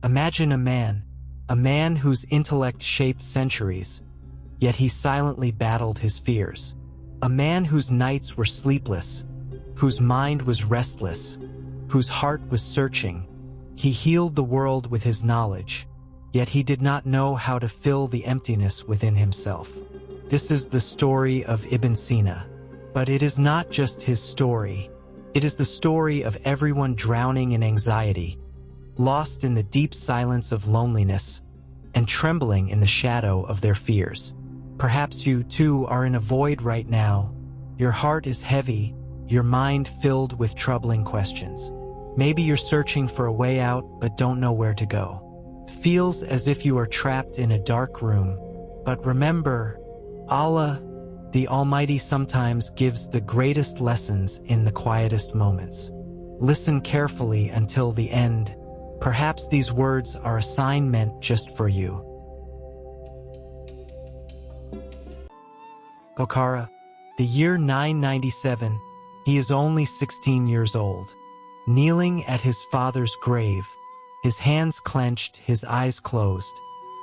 Imagine a man whose intellect shaped centuries, yet he silently battled his fears. A man whose nights were sleepless, whose mind was restless, whose heart was searching. He healed the world with his knowledge, yet he did not know how to fill the emptiness within himself. This is the story of Ibn Sina. But it is not just his story. It is the story of everyone drowning in anxiety, lost in the deep silence of loneliness, and trembling in the shadow of their fears. Perhaps you, too, are in a void right now. Your heart is heavy, your mind filled with troubling questions. Maybe you're searching for a way out but don't know where to go. It feels as if you are trapped in a dark room. But remember, Allah, the Almighty, sometimes gives the greatest lessons in the quietest moments. Listen carefully until the end. Perhaps these words are a sign meant just for you. Gokara, the year 997, he is only 16 years old. Kneeling at his father's grave, his hands clenched, his eyes closed.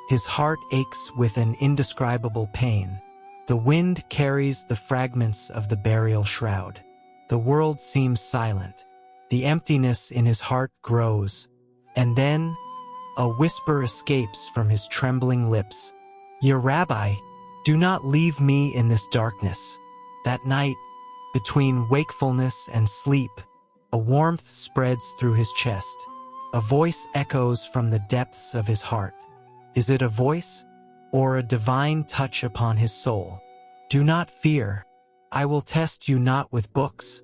His heart aches with an indescribable pain. The wind carries the fragments of the burial shroud. The world seems silent. The emptiness in his heart grows. And then, a whisper escapes from his trembling lips. "Your Rabbi, do not leave me in this darkness." That night, between wakefulness and sleep, a warmth spreads through his chest. A voice echoes from the depths of his heart. Is it a voice or a divine touch upon his soul? "Do not fear. I will test you not with books,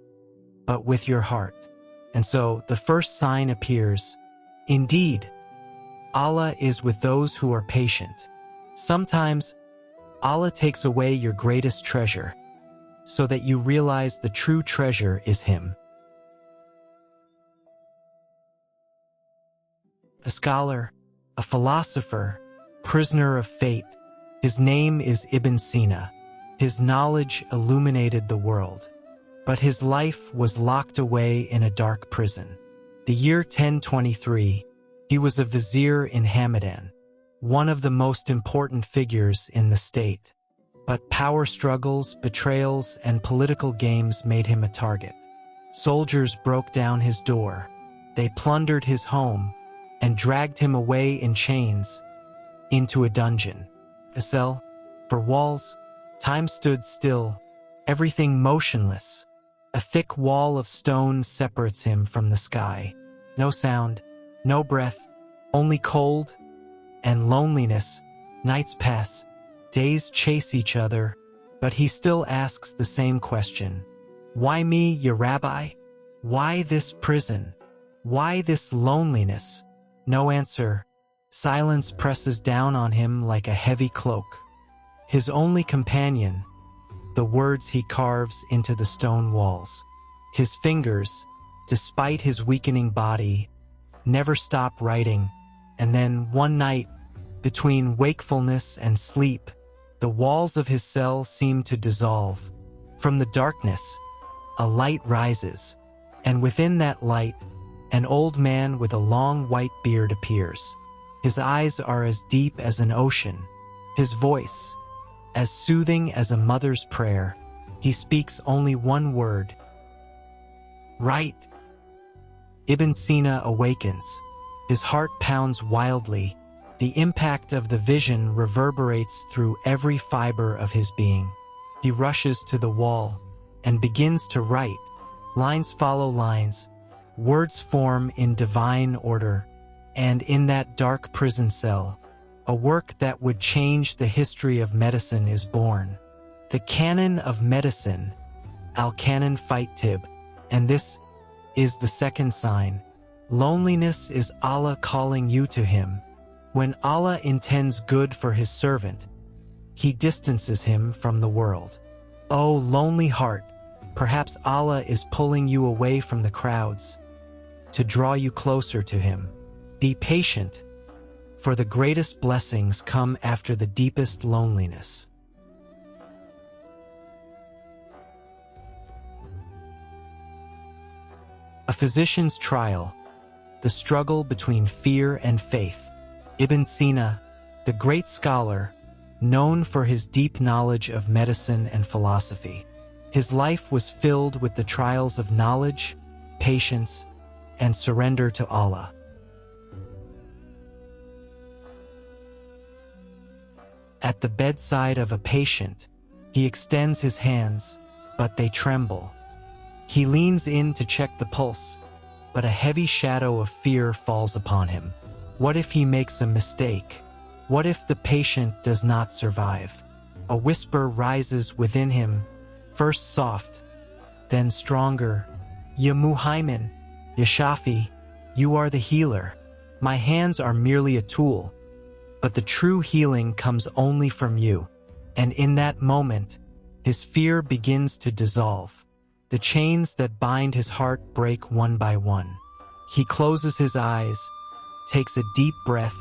but with your heart." And so the first sign appears. Indeed, Allah is with those who are patient. Sometimes, Allah takes away your greatest treasure, so that you realize the true treasure is Him. A scholar, a philosopher, prisoner of fate, his name is Ibn Sina. His knowledge illuminated the world, but his life was locked away in a dark prison. The year 1023, he was a vizier in Hamadan, one of the most important figures in the state. But power struggles, betrayals, and political games made him a target. Soldiers broke down his door. They plundered his home and dragged him away in chains into a dungeon. A cell, for walls, time stood still, everything motionless. A thick wall of stone separates him from the sky. No sound, no breath, only cold and loneliness. Nights pass, days chase each other, but he still asks the same question. Why me, your Rabbi? Why this prison? Why this loneliness? No answer. Silence presses down on him like a heavy cloak. His only companion, the words he carves into the stone walls. His fingers, despite his weakening body, never stop writing. And then one night, between wakefulness and sleep, the walls of his cell seem to dissolve. From the darkness, a light rises, and within that light, an old man with a long white beard appears. His eyes are as deep as an ocean, his voice as soothing as a mother's prayer. He speaks only one word: "Write." Ibn Sina awakens. His heart pounds wildly. The impact of the vision reverberates through every fiber of his being. He rushes to the wall and begins to write. Lines follow lines. Words form in divine order. And in that dark prison cell, a work that would change the history of medicine is born. The Canon of Medicine, Al-Canon Tib. And this is the second sign. Loneliness is Allah calling you to Him. When Allah intends good for His servant, He distances him from the world. Oh, lonely heart, perhaps Allah is pulling you away from the crowds to draw you closer to Him. Be patient, for the greatest blessings come after the deepest loneliness. A physician's trial. the struggle between fear and faith. Ibn Sina, the great scholar, known for his deep knowledge of medicine and philosophy. His life was filled with the trials of knowledge, patience, and surrender to Allah. At the bedside of a patient, he extends his hands, but they tremble. He leans in to check the pulse, but a heavy shadow of fear falls upon him. What if he makes a mistake? What if the patient does not survive? A whisper rises within him, first soft, then stronger. Ya Muhaymin, Ya Shafi, you are the healer. My hands are merely a tool, but the true healing comes only from you. And in that moment, his fear begins to dissolve. The chains that bind his heart break one by one. He closes his eyes, takes a deep breath,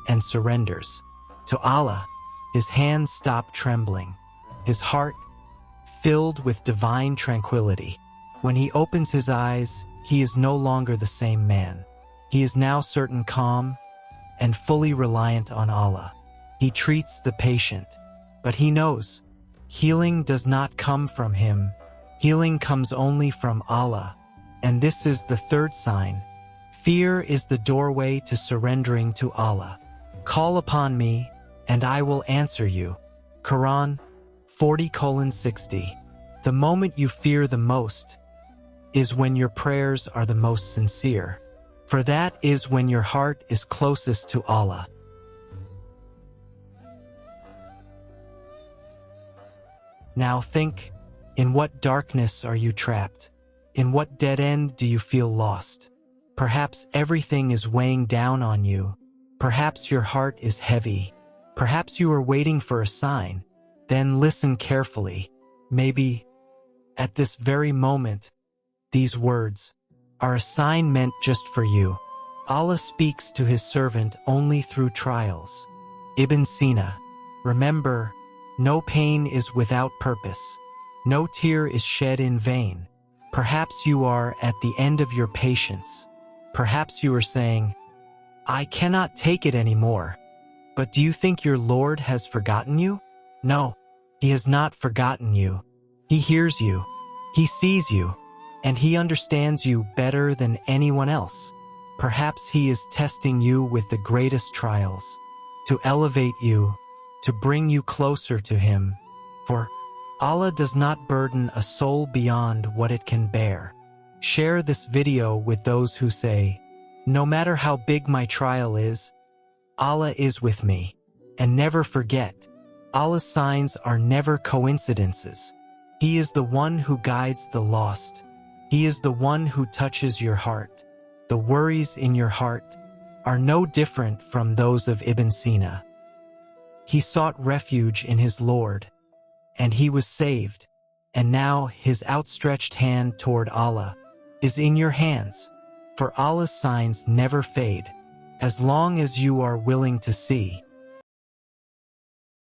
and surrenders. To Allah, his hands stop trembling, his heart filled with divine tranquility. When he opens his eyes, he is no longer the same man. He is now certain, calm, and fully reliant on Allah. He treats the patient, but he knows healing does not come from him. Healing comes only from Allah. And this is the third sign. Fear is the doorway to surrendering to Allah. Call upon me, and I will answer you. Quran 40:60. The moment you fear the most is when your prayers are the most sincere, for that is when your heart is closest to Allah. Now think, in what darkness are you trapped? In what dead end do you feel lost? Perhaps everything is weighing down on you. Perhaps your heart is heavy. Perhaps you are waiting for a sign. Then listen carefully. Maybe, at this very moment, these words are a sign meant just for you. Allah speaks to his servant only through trials. Ibn Sina, remember, no pain is without purpose. No tear is shed in vain. Perhaps you are at the end of your patience. Perhaps you are saying, I cannot take it anymore. But do you think your Lord has forgotten you? No, he has not forgotten you. He hears you, he sees you, and he understands you better than anyone else. Perhaps he is testing you with the greatest trials, to elevate you, to bring you closer to him. For Allah does not burden a soul beyond what it can bear. Share this video with those who say, no matter how big my trial is, Allah is with me. And never forget, Allah's signs are never coincidences. He is the one who guides the lost. He is the one who touches your heart. The worries in your heart are no different from those of Ibn Sina. He sought refuge in his Lord, and he was saved. And now his outstretched hand toward Allah is in your hands. For Allah's signs never fade, as long as you are willing to see.